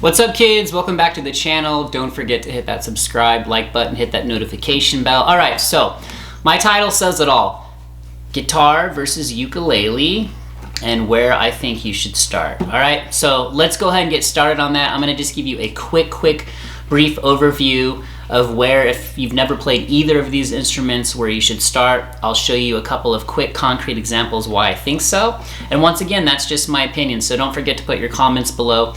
What's up, kids? Welcome back to the channel. Don't forget to hit that subscribe, like button, hit that notification bell. All right, so my title says it all. Guitar versus ukulele and where I think you should start. All right, so let's go ahead and get started on that. I'm gonna just give you a quick brief overview of where, if you've never played either of these instruments, where you should start. I'll show you a couple of quick concrete examples why I think so. And once again, that's just my opinion, so don't forget to put your comments below.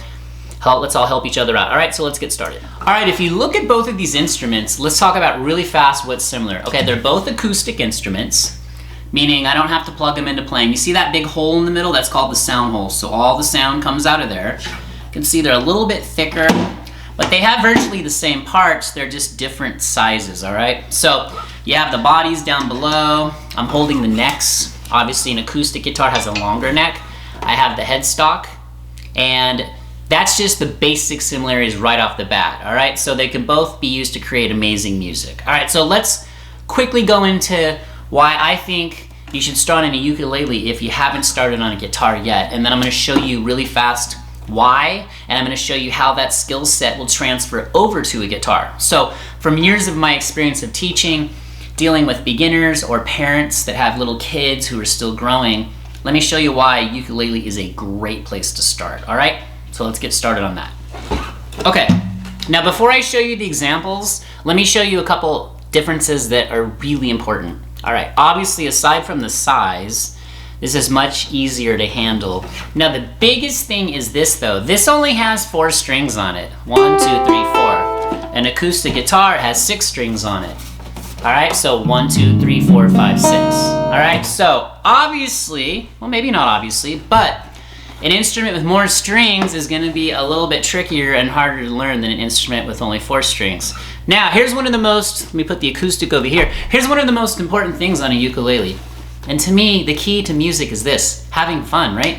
Let's all help each other out. All right, so let's get started. All right, if you look at both of these instruments, let's talk about really fast what's similar. Okay, they're both acoustic instruments, meaning I don't have to plug them into playing. You see that big hole in the middle? That's called the sound hole. So all the sound comes out of there. You can see they're a little bit thicker, but they have virtually the same parts. They're just different sizes, all right? So you have the bodies down below. I'm holding the necks. Obviously, an acoustic guitar has a longer neck. I have the headstock, and that's just the basic similarities right off the bat, all right? So they can both be used to create amazing music. All right, so let's quickly go into why I think you should start on a ukulele if you haven't started on a guitar yet. And then I'm gonna show you really fast why, and I'm gonna show you how that skill set will transfer over to a guitar. So from years of my experience of teaching, dealing with beginners or parents that have little kids who are still growing, let me show you why ukulele is a great place to start, all right? So let's get started on that. Okay, now before I show you the examples, let me show you a couple differences that are really important. All right, obviously aside from the size, this is much easier to handle. Now the biggest thing is this though. This only has 4 strings on it. 1, 2, 3, 4. An acoustic guitar has 6 strings on it. All right, so 1, 2, 3, 4, 5, 6. All right, so obviously, well maybe not obviously, but an instrument with more strings is going to be a little bit trickier and harder to learn than an instrument with only 4 strings. Now, here's one of the most, let me put the acoustic over here. Here's one of the most important things on a ukulele. And to me, the key to music is this, having fun, right?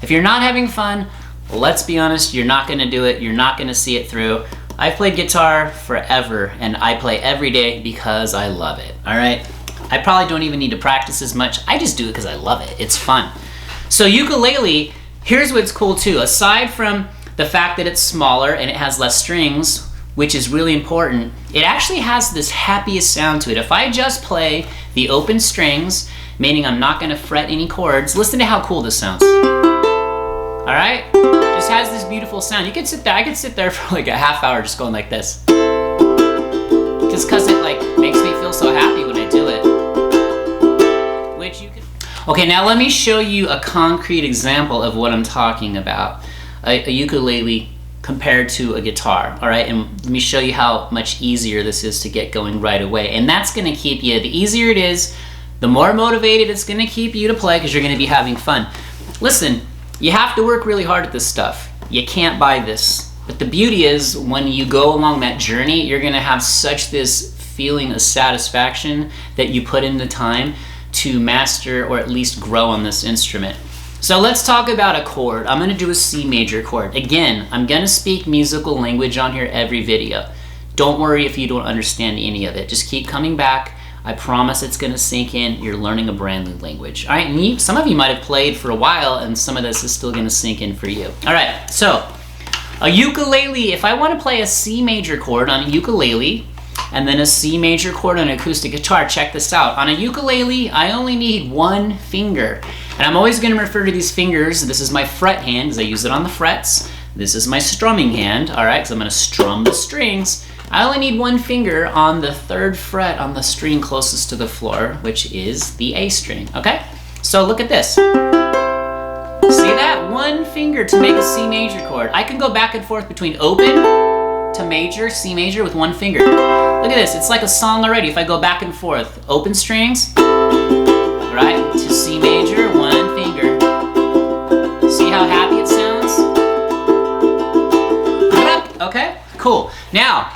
If you're not having fun, well, let's be honest, you're not going to do it. You're not going to see it through. I've played guitar forever, and I play every day because I love it, all right? I probably don't even need to practice as much. I just do it because I love it. It's fun. So ukulele, here's what's cool too. Aside from the fact that it's smaller and it has less strings, which is really important, it actually has this happiest sound to it. If I just play the open strings, meaning I'm not gonna fret any chords, listen to how cool this sounds. All right? Just has this beautiful sound. You could sit there, I could sit there for like a half hour just going like this. Just cause it like makes me feel so happy when I do it. Which you can. Okay, now let me show you a concrete example of what I'm talking about. A ukulele compared to a guitar, all right? And let me show you how much easier this is to get going right away. And that's gonna keep you, the easier it is, the more motivated it's gonna keep you to play because you're gonna be having fun. Listen, you have to work really hard at this stuff. You can't buy this. But the beauty is when you go along that journey, you're gonna have such this feeling of satisfaction that you put in the time to master or at least grow on this instrument. So let's talk about a chord. I'm gonna do a C major chord. Again, I'm gonna speak musical language on here every video. Don't worry if you don't understand any of it. Just keep coming back. I promise it's gonna sink in. You're learning a brand new language. All right, and some of you might have played for a while and some of this is still gonna sink in for you. All right, so a ukulele, if I wanna play a C major chord on a ukulele, and then a C major chord on an acoustic guitar, check this out. On a ukulele, I only need 1 finger. And I'm always gonna refer to these fingers, this is my fret hand, because I use it on the frets. This is my strumming hand, all right, because I'm gonna strum the strings. I only need 1 finger on the 3rd fret on the string closest to the floor, which is the A string, okay? So look at this. See that? 1 finger to make a C major chord. I can go back and forth between open to major, C major with 1 finger. Look at this, it's like a song already. If I go back and forth, open strings, right, to C major, 1 finger. See how happy it sounds? Okay, cool. Now,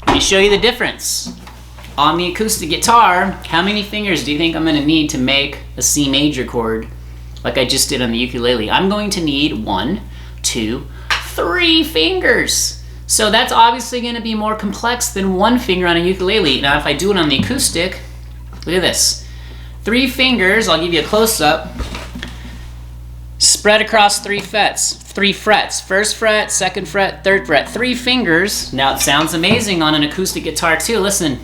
let me show you the difference. On the acoustic guitar, how many fingers do you think I'm gonna need to make a C major chord like I just did on the ukulele? I'm going to need 1, 2, 3 fingers. So that's obviously going to be more complex than 1 finger on a ukulele. Now if I do it on the acoustic, look at this. 3 fingers, I'll give you a close-up. Spread across 3 frets. 3 frets. First fret, second fret, third fret. 3 fingers. Now it sounds amazing on an acoustic guitar too. Listen.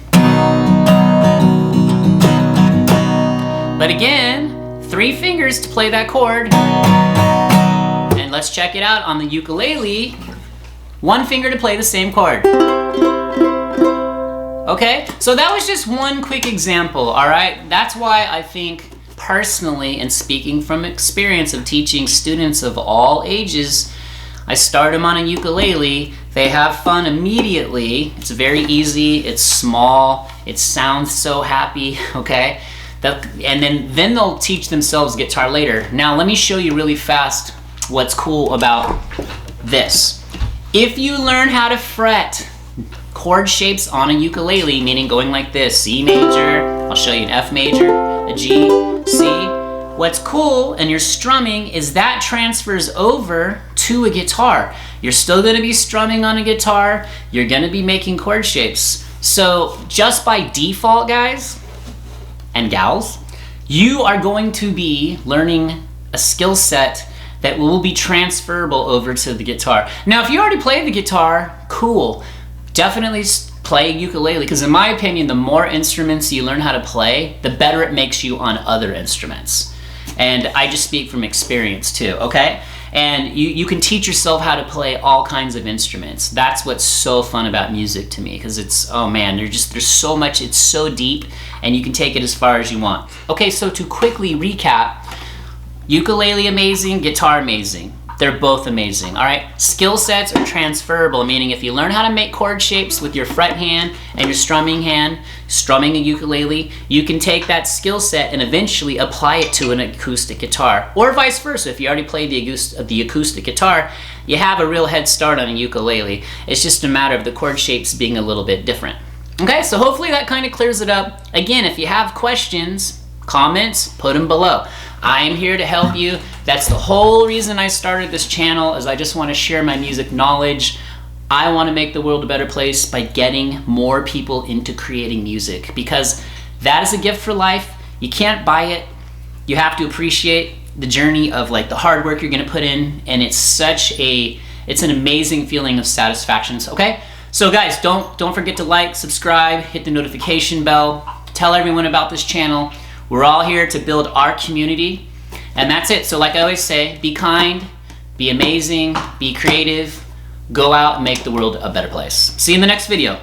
But again, 3 fingers to play that chord. And let's check it out on the ukulele. 1 finger to play the same chord. Okay, so that was just one quick example, all right? That's why I think personally, and speaking from experience of teaching students of all ages, I start them on a ukulele. They have fun immediately. It's very easy, it's small, it sounds so happy, okay? And then they'll teach themselves guitar later. Now let me show you really fast what's cool about this. If you learn how to fret chord shapes on a ukulele, meaning going like this, C major, I'll show you an F major, a G, C. What's cool, and you're strumming, is that transfers over to a guitar. You're still gonna be strumming on a guitar, you're gonna be making chord shapes. So just by default, guys and gals, you are going to be learning a skill set that will be transferable over to the guitar. Now, if you already play the guitar, cool. Definitely play ukulele, because in my opinion, the more instruments you learn how to play, the better it makes you on other instruments. And I just speak from experience too, okay? And you can teach yourself how to play all kinds of instruments. That's what's so fun about music to me, because it's, oh man, there's so much, it's so deep, and you can take it as far as you want. Okay, so to quickly recap, ukulele amazing, guitar amazing. They're both amazing, all right? Skill sets are transferable, meaning if you learn how to make chord shapes with your fret hand and your strumming hand, strumming a ukulele, you can take that skill set and eventually apply it to an acoustic guitar. Or vice versa, if you already played the acoustic guitar, you have a real head start on a ukulele. It's just a matter of the chord shapes being a little bit different. Okay, so hopefully that kind of clears it up. Again, if you have questions, comments, put them below. I am here to help you. That's the whole reason I started this channel, is I just want to share my music knowledge. I want to make the world a better place by getting more people into creating music, because that is a gift for life. You can't buy it. You have to appreciate the journey of like the hard work you're going to put in, and it's an amazing feeling of satisfaction. Okay? So guys, don't forget to like, subscribe, hit the notification bell, tell everyone about this channel. We're all here to build our community, and that's it. So like I always say, be kind, be amazing, be creative, go out and make the world a better place. See you in the next video.